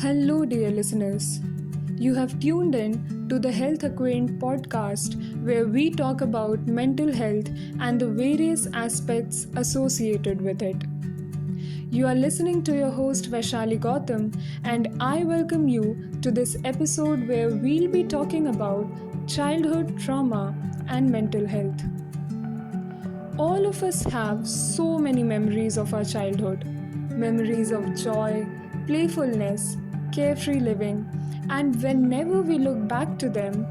Hello, dear listeners. You have tuned in to the Health Acquaint podcast where we talk about mental health and the various aspects associated with it. You are listening to your host Vaishali Gautam, and I welcome you to this episode where we'll be talking about childhood trauma and mental health. All of us have so many memories of our childhood, memories of joy, playfulness, carefree living, and whenever we look back to them,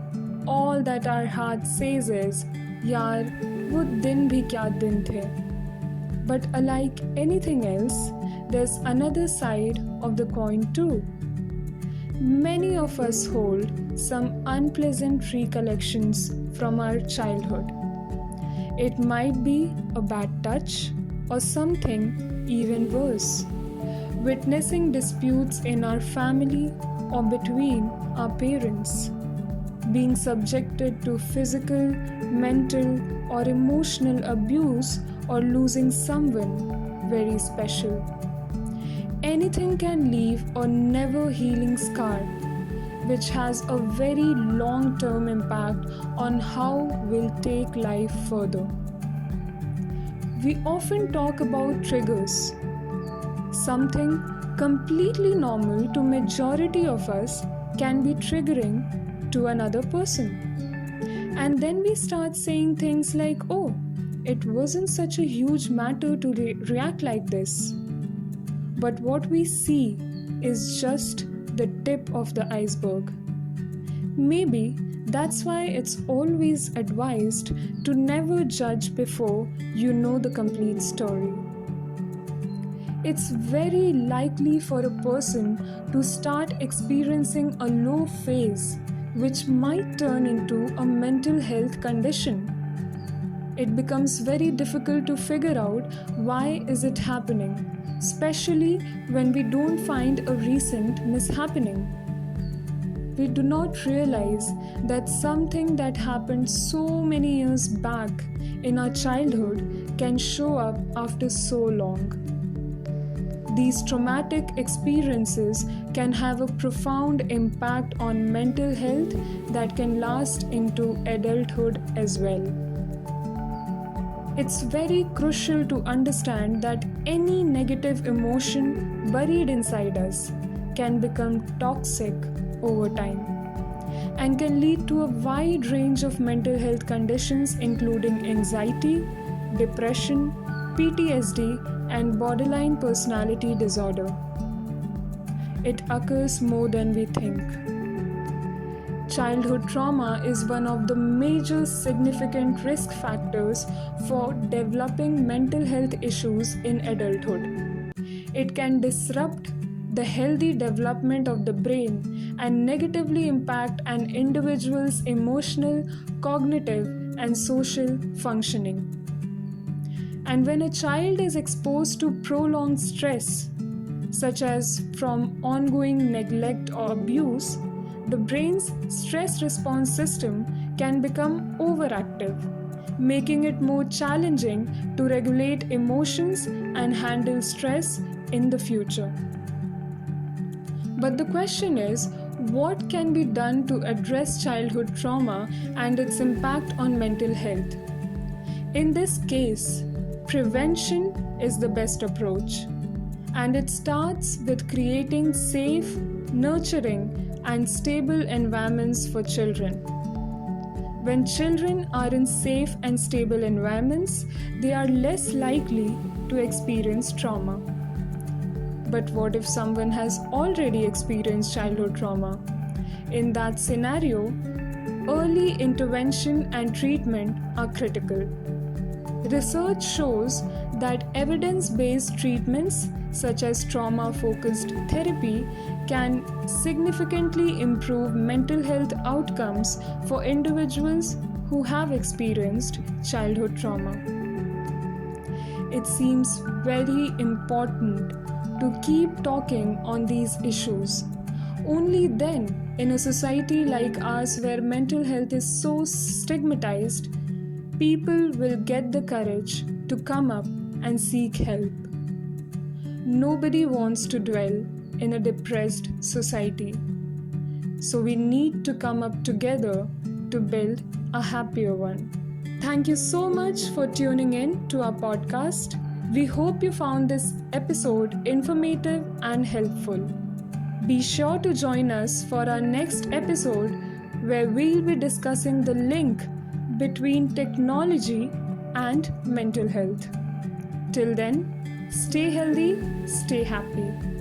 all that our heart says is, यार वो दिन भी क्या दिन थे. But unlike anything else, there's another side of the coin too. Many of us hold some unpleasant recollections from our childhood. It might be a bad touch or something even worse. Witnessing disputes in our family or between our parents. Being subjected to physical, mental, or emotional abuse or losing someone very special. Anything can leave a never healing scar, which has a very long-term impact on how we'll take life further. We often talk about triggers. Something completely normal to majority of us can be triggering to another person. And then we start saying things like, oh, it wasn't such a huge matter to react like this. But what we see is just the tip of the iceberg. Maybe that's why it's always advised to never judge before you know the complete story. It's very likely for a person to start experiencing a low phase, which might turn into a mental health condition. It becomes very difficult to figure out why is it happening, especially when we don't find a recent mishappening. We do not realize that something that happened so many years back in our childhood can show up after so long. These traumatic experiences can have a profound impact on mental health that can last into adulthood as well. It's very crucial to understand that any negative emotion buried inside us can become toxic over time and can lead to a wide range of mental health conditions including anxiety, depression, PTSD, and borderline personality disorder. It occurs more than we think. Childhood trauma is one of the major significant risk factors for developing mental health issues in adulthood. It can disrupt the healthy development of the brain and negatively impact an individual's emotional, cognitive, and social functioning. And when a child is exposed to prolonged stress, such as from ongoing neglect or abuse, the brain's stress response system can become overactive, making it more challenging to regulate emotions and handle stress in the future. But the question is, what can be done to address childhood trauma and its impact on mental health? In this case, prevention is the best approach, and it starts with creating safe, nurturing, and stable environments for children. When children are in safe and stable environments, they are less likely to experience trauma. But what if someone has already experienced childhood trauma? In that scenario, early intervention and treatment are critical. Research shows that evidence-based treatments such as trauma-focused therapy can significantly improve mental health outcomes for individuals who have experienced childhood trauma. It seems very important to keep talking on these issues. Only then, in a society like ours where mental health is so stigmatized, people will get the courage to come up and seek help. Nobody wants to dwell in a depressed society. So we need to come up together to build a happier one. Thank you so much for tuning in to our podcast. We hope you found this episode informative and helpful. Be sure to join us for our next episode where we'll be discussing the link between technology and mental health. Till then, stay healthy, stay happy.